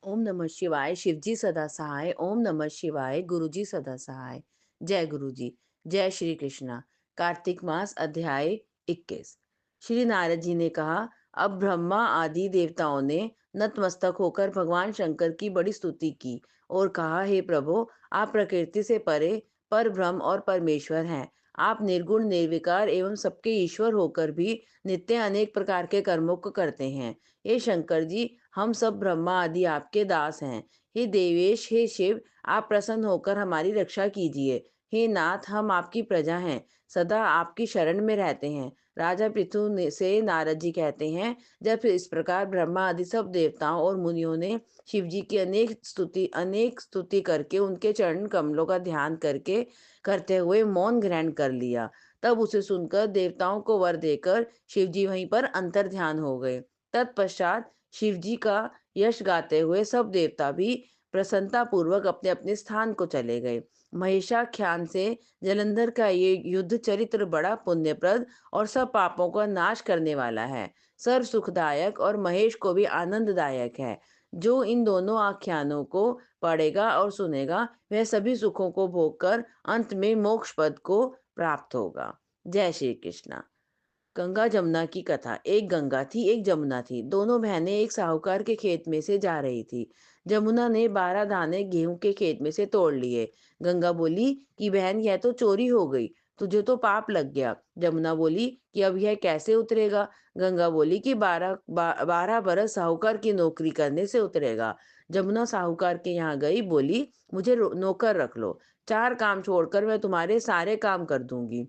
ओम नमः शिवाय, शिवजी सदा सहाय। ओम नमः शिवाय, गुरुजी सदा सहाय। जय गुरुजी। जय श्री कृष्णा। कार्तिक मास अध्याय 21। श्री नारद जी ने कहा, अब ब्रह्मा आदि देवताओं ने नतमस्तक होकर भगवान शंकर की बड़ी स्तुति की और कहा, हे प्रभु, आप प्रकृति से परे पर ब्रह्म और परमेश्वर हैं। आप निर्गुण निर्विकार एवं सबके ईश्वर होकर भी नित्य अनेक प्रकार के कर्मों को करते हैं। हे शंकर जी, हम सब ब्रह्मा आदि आपके दास हैं। हे देवेश, हे शिव, आप प्रसन्न होकर हमारी रक्षा कीजिए। हे नाथ, हम आपकी प्रजा हैं, सदा आपकी शरण में रहते हैं। राजा पृथु से नारद जी कहते हैं, जब इस प्रकार ब्रह्मा आदि सब देवताओं और मुनियों ने शिव जी की अनेक स्तुति करके उनके चरण कमलों का ध्यान करके करते हुए मौन ग्रहण कर लिया, तब उसे सुनकर देवताओं को वर देकर शिव जी वहीं पर अंतर ध्यान हो गए। तत्पश्चात शिव जी का यश गाते हुए सब देवता भी प्रसन्नता पूर्वक अपने अपने स्थान को चले गए। महिषाख्यान से जलंधर का ये युद्ध चरित्र बड़ा पुण्यप्रद और सब पापों का नाश करने वाला है, सर्व सुखदायक और महेश को भी आनंददायक है। जो इन दोनों आख्यानों को पढ़ेगा और सुनेगा, वह सभी सुखों को भोग कर अंत में मोक्ष पद को प्राप्त होगा। जय श्री कृष्णा। गंगा जमुना की कथा। एक गंगा थी, एक जमुना थी। दोनों बहनें एक साहूकार के खेत में से जा रही थी। जमुना ने 12 दाने गेहूं के खेत में से तोड़ लिए। गंगा बोली कि बहन, यह तो चोरी हो गई, तुझे तो पाप लग गया। जमुना बोली कि अब यह कैसे उतरेगा। गंगा बोली कि 12 बरस साहूकार की नौकरी करने से उतरेगा। जमुना साहूकार के यहाँ गई, बोली, मुझे नौकर रख लो, 4 काम छोड़कर मैं तुम्हारे सारे काम कर दूंगी।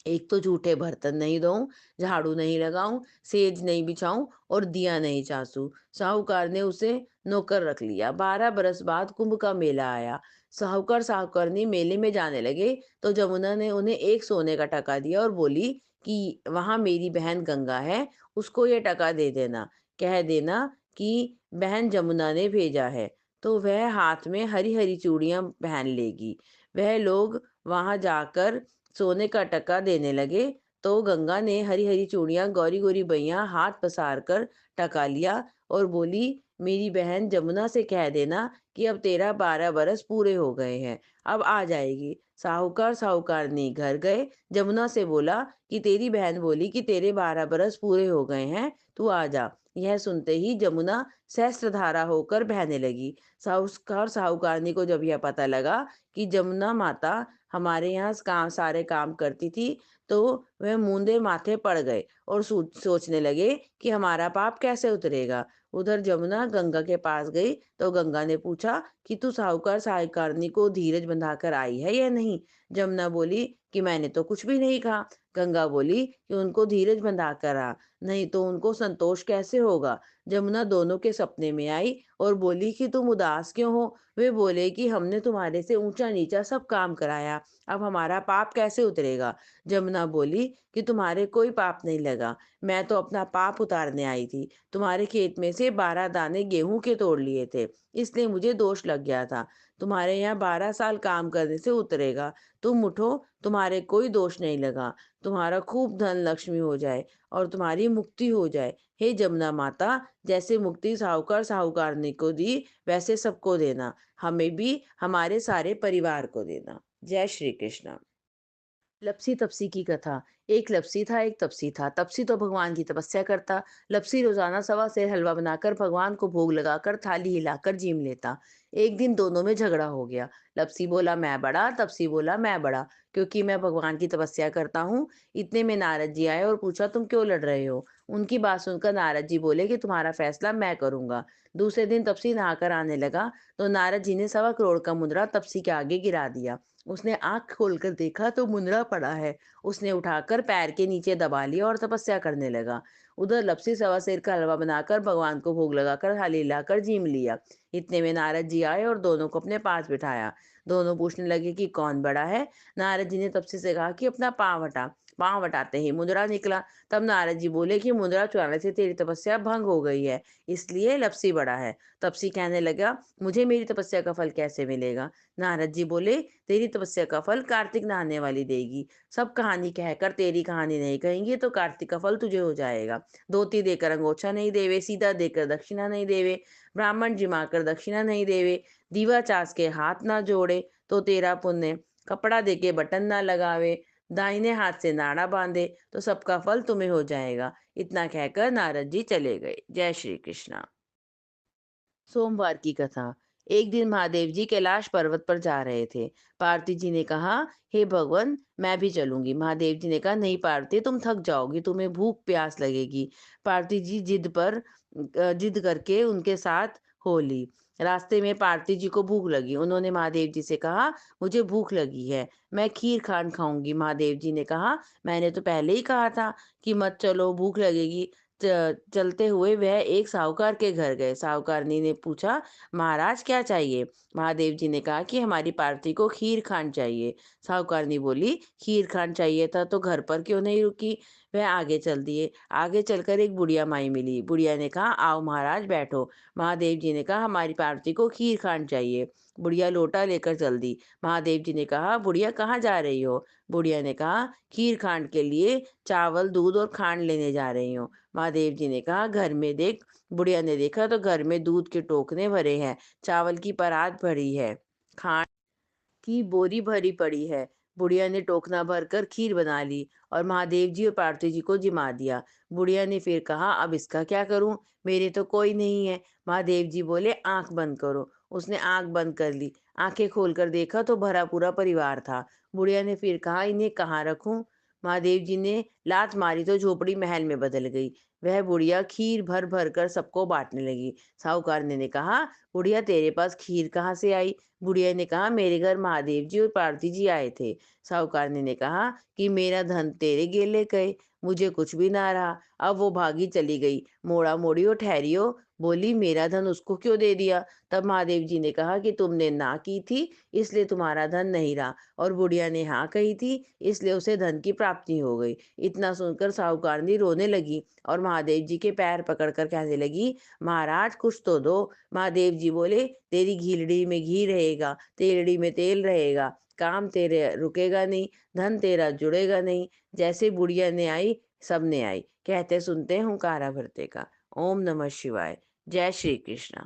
एक तो झूठे बर्तन नहीं धोऊं, झाड़ू नहीं लगाऊं, सेज नहीं बिछाऊं और दिया नहीं चासूं। साहूकार ने उसे नौकर रख लिया। 12 बरस बाद कुंभ का मेला आया। साहूकार साहूकारनी मेले में जाने लगे तो जमुना ने उन्हें एक सोने का टका दिया और बोली कि वहां मेरी बहन गंगा है, उसको ये टका दे देना, कह देना कि बहन जमुना ने भेजा है, तो वह हाथ में हरी हरी चूड़ियां पहन लेगी। वह लोग वहां जाकर सोने का टका देने लगे तो गंगा ने हरी हरी चूड़ियां गौरी गौरी बैया हाथ पसार कर टका लिया और बोली, मेरी बहन जमुना से कह देना कि अब तेरा 12 बरस पूरे हो गए हैं, अब आ जाएगी। साहूकार साहूकारनी घर गए। जमुना से बोला कि तेरी बहन बोली कि तेरे 12 बरस पूरे हो गए हैं, तू आ जा। यह सुनते ही जमुना सहस्त्रधारा होकर बहने लगी। साहूकार साहूकारनी को जब यह पता लगा कि जमुना माता हमारे यहाँ सारे काम करती थी, तो वह मूंदे माथे पड़ गए और सोचने लगे कि हमारा पाप कैसे उतरेगा। उधर जमुना गंगा के पास गई तो गंगा ने पूछा कि तू साहूकार साहूकारनी को धीरज बंधाकर आई है या नहीं। जमुना बोली कि मैंने तो कुछ भी नहीं कहा। गंगा बोली कि उनको धीरज बंधा कर आ, नहीं तो उनको संतोष कैसे होगा। जमुना दोनों के सपने में आई और बोली कि तुम उदास क्यों हो। वे बोले कि हमने तुम्हारे से ऊंचा नीचा सब काम कराया, अब हमारा पाप कैसे उतरेगा। जमुना बोली कि तुम्हारे कोई पाप नहीं लगा, मैं तो अपना पाप उतारने आई थी। तुम्हारे खेत में से 12 दाने गेहूं के तोड़ लिए थे, इसलिए मुझे दोष लग गया था। तुम्हारे यहाँ 12 साल काम करने से उतरेगा। तुम उठो, तुम्हारे कोई दोष नहीं लगा। तुम्हारा खूब धन लक्ष्मी हो जाए और तुम्हारी मुक्ति हो जाए। हे जमुना माता, जैसे मुक्ति साहूकार साहूकारनी को दी, वैसे सबको देना, हमें भी हमारे सारे परिवार को देना। जय श्री कृष्ण। लपसी तपसी की कथा। एक लपसी था, एक तपसी था। तपसी तो भगवान की तपस्या करता। लपसी रोजाना 1.25 सेर हलवा बनाकर भगवान को भोग लगाकर थाली हिलाकर जीम लेता। एक दिन दोनों में झगड़ा हो गया। लपसी बोला मैं बड़ा, तपसी बोला मैं बड़ा, क्योंकि मैं भगवान की तपस्या करता हूँ। इतने में नारद जी आए और पूछा, तुम क्यों लड़ रहे हो। उनकी बात सुनकर नारद जी बोले कि तुम्हारा फैसला मैं करूंगा। दूसरे दिन तपसी नहाकर आने लगा तो नारद जी ने 1.25 करोड़ का मुद्रा तपसी के आगे गिरा दिया। उसने आँख खोलकर देखा तो मुंदरा पड़ा है। उसने उठाकर पैर के नीचे दबा लिया और तपस्या करने लगा। उधर लपसी 1.25 सेर का हलवा बनाकर भगवान को भोग लगाकर थाली लाकर जीम लिया। इतने में नारद जी आए और दोनों को अपने पास बिठाया। दोनों पूछने लगे कि कौन बड़ा है। नारद जी ने तपसी से कहा कि अपना पाँव हटा। पांव हटाते ही मुद्रा निकला। तब नारद जी बोले कि मुद्रा चुराने से तेरी तपस्या भंग हो गई है, इसलिए लपसी बड़ा है। तपसी कहने लगा, मुझे मेरी तपस्या का फल कैसे मिलेगा? नारद जी बोले, तेरी तपस्या का फल कार्तिक नहाने वाली देगी। सब कहानी कहकर तेरी कहानी नहीं कहेंगे तो कार्तिक का फल तुझे हो जाएगा। धोती देकर अंगोछा नहीं देवे, सीधा देकर दक्षिणा नहीं देवे, ब्राह्मण जिमाकर दक्षिणा नहीं देवे, दीवा चास के हाथ ना जोड़े तो तेरा पुण्य, कपड़ा देके बटन ना लगावे, दाहिने हाथ से नाड़ा बांधे तो सबका फल तुम्हें हो जाएगा। इतना कहकर नारद जी चले गए। जय श्री कृष्णा। सोमवार की कथा। एक दिन महादेव जी कैलाश पर्वत पर जा रहे थे। पार्वती जी ने कहा, हे भगवान, मैं भी चलूंगी। महादेव जी ने कहा, नहीं पार्वती, तुम थक जाओगी, तुम्हें भूख प्यास लगेगी। पार्वती जी जिद करके उनके साथ हो ली। रास्ते में पार्वती जी को भूख लगी। उन्होंने महादेव जी से कहा, मुझे भूख लगी है, मैं खीर खान खाऊंगी। महादेव जी ने कहा, मैंने तो पहले ही कहा था कि मत चलो, भूख लगेगी। चलते हुए वह एक साहूकार के घर गए। साहूकारनी ने पूछा, महाराज क्या चाहिए? महादेव जी ने कहा कि हमारी पार्वती को खीर खान चाहिए। साहूकारनी बोली, खीर खान चाहिए था तो घर पर क्यों नहीं रुकी? वह आगे चल दिए। आगे चलकर एक बुढ़िया माई मिली। बुढ़िया ने कहा, आओ महाराज बैठो। महादेव जी ने कहा, हमारी पार्वती को खीर खान चाहिए। बुढ़िया लोटा लेकर चल दी। महादेव जी ने कहा, बुढ़िया कहाँ जा रही हो? बुढ़िया ने कहा, खीर खान के लिए चावल, दूध और खांड लेने जा रही हूँ। महादेव जी ने कहा, घर में देख। बुढ़िया ने देखा तो घर में दूध के टोकने भरे हैं, चावल की परात भरी है, खांड की बोरी भरी पड़ी है। बुढ़िया ने टोकना भरकर खीर बना ली और महादेव जी और पार्वती जी को जिमा दिया। बुढ़िया ने फिर कहा, अब इसका क्या करूं? मेरे तो कोई नहीं है। महादेव जी बोले, आंख बंद करो। उसने आंख बंद कर ली। आंखें खोलकर देखा तो भरा पूरा परिवार था। बुढ़िया ने फिर कहा, इन्हें कहाँ रखूं? महादेव जी ने लात मारी तो झोपड़ी महल में बदल गई। वह बुढ़िया खीर भर भर कर सबको बांटने लगी। साहूकार ने कहा, बुढ़िया तेरे पास खीर कहाँ से आई? बुढ़िया ने कहा, मेरे घर महादेव जी और पार्वती जी आए थे। साहूकार ने कहा कि मेरा धन तेरे गेले गए, मुझे कुछ भी ना रहा। अब वो भागी चली गई। मोड़ा मोड़ियो ठहरियो, बोली, मेरा धन उसको क्यों दे दिया? तब महादेव जी ने कहा कि तुमने ना की थी, इसलिए तुम्हारा धन नहीं रहा, और बुढ़िया ने हाँ कही थी, इसलिए उसे धन की प्राप्ति हो गई। इतना सुनकर साहूकारनी रोने लगी और महादेव जी के पैर पकड़कर कहने लगी, महाराज कुछ तो दो। महादेव जी बोले, तेरी घीलड़ी में घी रहेगा, तेलड़ी में तेल रहेगा, काम तेरे रुकेगा नहीं, धन तेरा जुड़ेगा नहीं। जैसे बुढ़िया ने आई, सब ने आई। कहते सुनते हुंकारा भरते का। ओम नमः शिवाय। जय श्री कृष्ण।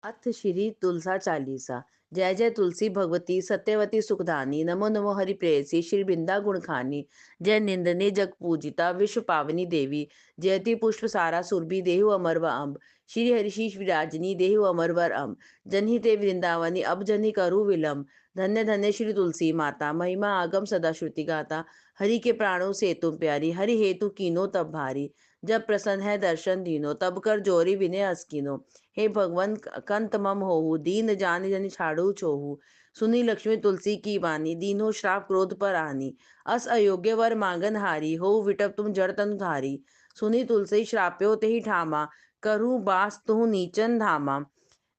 अथ श्री तुलसा चालीसा। जय जय तुलसी भगवती सत्यवती सुखदानी, नमो नमो हरि प्रेयसी श्री वृंदा गुणखानी। जय निंदने जग पूजिता विश्व पावनी देवी, जयति पुष्प सारा सुरभि देहु अमर व अम्ब। श्री हरिशीष विराजनी देहु अमर वर अम्ब, जनहिते वृंदावनी अब जनि करु विलम्ब। धन्य धन्य श्री तुलसी माता, महिमा आगम सदा श्रुति गाता। हरि के प्राणों से तुम प्यारी, हरि हेतु कीनो तब भारी। जब प्रसन्न है दर्शन दीनो, तब कर जोरी विनय अस्किनो। हे भगवन कंत मम होहु, दीन जान जन छाड़ू छोहू। सुनी लक्ष्मी तुलसी की बानी, दीनो श्राप क्रोध पर आनी। अस अयोग्य वर मांगन हारी, हो विटप तुम जड़ तनु धारी। सुनी तुलसी श्राप्यो ते ही ठामा, करूँ बास तुहु नीचन धामा।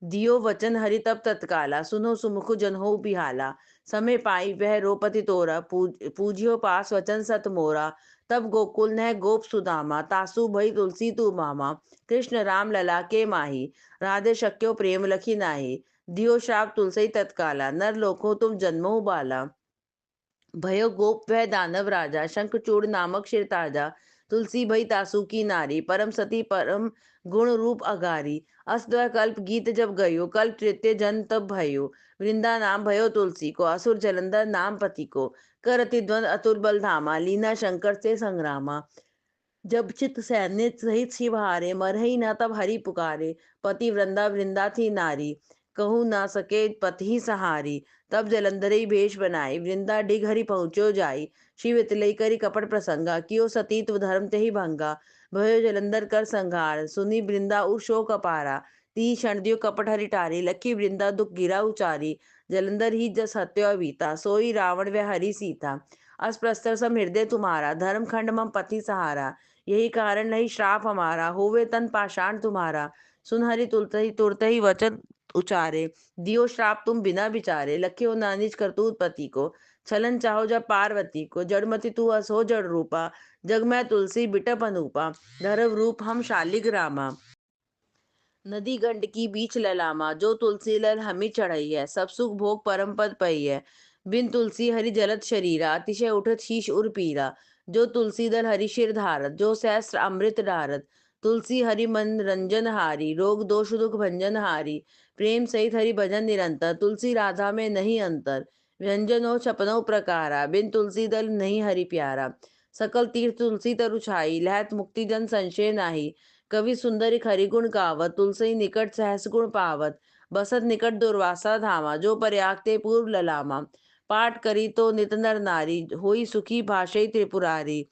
दियो वचन हरि तब तत्काला, सुनो सुमुख जन हो बिहाला। समय पाई वह रोपति तोरा, पूजियो पास वचन सत मोरा। तब गोकुल नह गोप सुदामा, तासु भई तुलसी तू मामा। कृष्ण राम लला के माही, राधे शक्यो प्रेम लखी नाही। दियो श्राप तुलसी तत्काला, नर लोको तुम जन्मो बाला। भयो गोप वह दानव राजा, शंखचूड़ नामक शिर ताजा। तुलसी भई तासु की नारी, परम सती परम गुण रूप अगारी। अष्टदश कल्प गीत जब गयो, कल्प तृतीय जन तब भयो। वृंदा नाम भयो तुलसी को, असुर जलंधर नाम पति को। करति द्वंद अतुल बल धामा, लीना शंकर से संग्रामा। जब चित सैन्य सहित शिव हारे, मरहि न तब हरि पुकारे। पति वृंदा वृंदा थी नारी, कहू ना सके पति ही सहारी। तब जलंधरी भेष बनाई, वृंदा डिग हरि पहुँचो जाई। शिव इतलई करी कपट प्रसंगा, कियो सतीत्व धर्म ते ही भंगा। भयो जलंधर कर संहार, सुनी वृंदा उर शोक अपारा। ती क्षण दियो कपट हरि टारी, लखी वृंदा दुख गिरा उचारी। जलंधर ही जस हत्यो अवीता, सोई रावण व हरि सीता। अस्प्रस्तर सम हृदय तुम्हारा, धर्म खंड मम पति सहारा। यही कारण नहीं श्राप हमारा, होवे तन पाषाण तुम्हारा। सुन हरि तुरत ही वचन उचारे, दियो श्राप तुम बिना विचारे। लख्यो नानिज करतूत पति को, छलन चाहो जब पार्वती को, जड़मति तू असो जड़ रूपा, जग में तुलसी बिटप अनूपा, धरव रूप हम शालिग्रामा। नदी गंडकी बीच ललामा, जो तुलसी लल हमी चढ़ई है, सब सुख भोग परम पद पई है। बिन तुलसी हरि जलत शरीरा, अतिशय उठत शीश उर पीरा। जो तुलसी दल हरि शिर धारत, जो सहस्र अमृत डारत। तुलसी हरि मन रंजन हारी, रोग दोष दुख भंजन हारी। प्रेम सहित हरि भजन निरंतर, तुलसी राधा में नहीं अंतर। व्यंजनो छपनो प्रकारा, बिन तुलसी दल नहीं हरि प्यारा। सकल तीर्थ तुलसी तरु छाई, लहत मुक्ति जन संशय नाही। कवि सुंदर हरिगुण गावत, तुलसी निकट सहस गुण पावत। बसत निकट दुर्वासा धामा, जो प्रयाग पूर्व ललामा। पाठ करी तो नित नर नारी, होई सुखी भाषई त्रिपुरारी।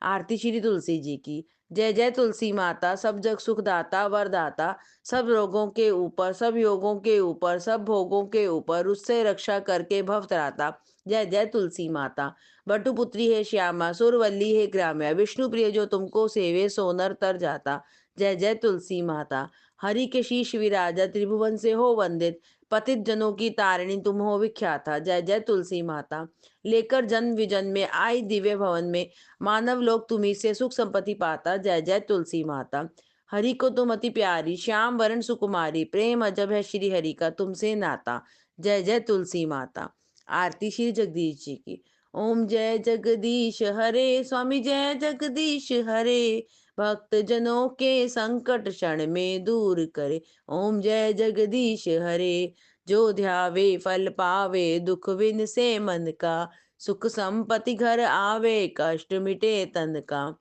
आरती श्री तुलसी जी की। जय जय तुलसी माता, सब जग सुखदाता वरदाता। सब रोगों के ऊपर, सब योगों के ऊपर, सब भोगों के ऊपर, उससे रक्षा करके भव त्राता। जय जय तुलसी माता। बटुपुत्री है श्यामा, सुरवल्ली है ग्राम्या, विष्णु प्रिय जो तुमको सेवे सोनर तर जाता। जय जय तुलसी माता। हरि के शीश विराजा, त्रिभुवन से हो वंदित। पतित जनों की तारिणी तुम हो विख्याता। जय जय तुलसी माता। लेकर जन्म विजन में आई दिव्य भवन में, मानव लोग तुम्ही से सुख संपत्ति पाता। जय जय तुलसी माता। हरि को तुम अति प्यारी, श्याम वरण सुकुमारी। प्रेम अजब है श्री हरि का तुमसे नाता। जय जय तुलसी माता। आरती श्री जगदीश जी की। ओम जय जगदीश हरे, स्वामी जय जगदीश हरे। भक्त जनों के संकट क्षण में दूर करे। ओम जय जगदीश हरे। जो ध्यावे फल पावे, दुख विन से मन का। सुख संपत्ति घर आवे, कष्ट मिटे तन का।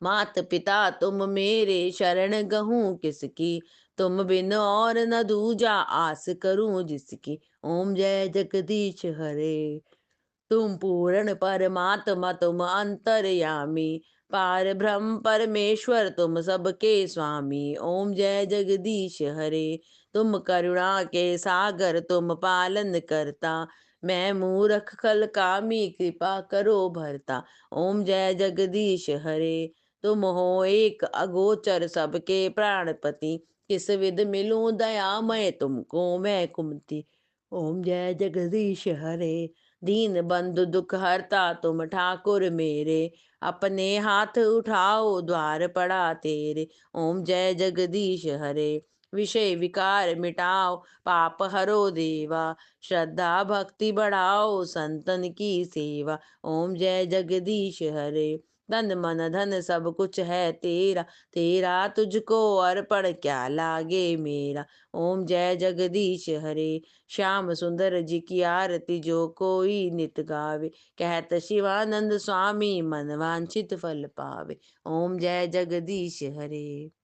मात पिता तुम मेरे, शरण गहूँ किसकी। तुम बिन और न दूजा, आस करूं जिसकी। ओम जय जगदीश हरे। तुम पूर्ण परमात्मा तुम अंतर्यामी। पार ब्रह्म परमेश्वर तुम सबके स्वामी। ओम जय जगदीश हरे। तुम करुणा के सागर तुम पालन करता। मैं मूरख खल कामी, कृपा करो भरता। ओम जय जगदीश हरे। तुम हो एक अगोचर सबके प्राणपति। किस विध मिलूं दयामय तुमको मैं कुमति। ओम जय जगदीश हरे। दीन बंधु दुख हरता तुम ठाकुर मेरे। अपने हाथ उठाओ द्वार पड़ा तेरे। ओम जय जगदीश हरे। विषय विकार मिटाओ, पाप हरो देवा। श्रद्धा भक्ति बढ़ाओ, संतन की सेवा। ओम जय जगदीश हरे। तन मन धन सब कुछ है तेरा। तेरा तुझको अर्पण क्या लागे मेरा। ओम जय जगदीश हरे। श्याम सुंदर जी की आरती जो कोई नित गावे। कहत शिवानंद स्वामी, मन वांछित फल पावे। ओम जय जगदीश हरे।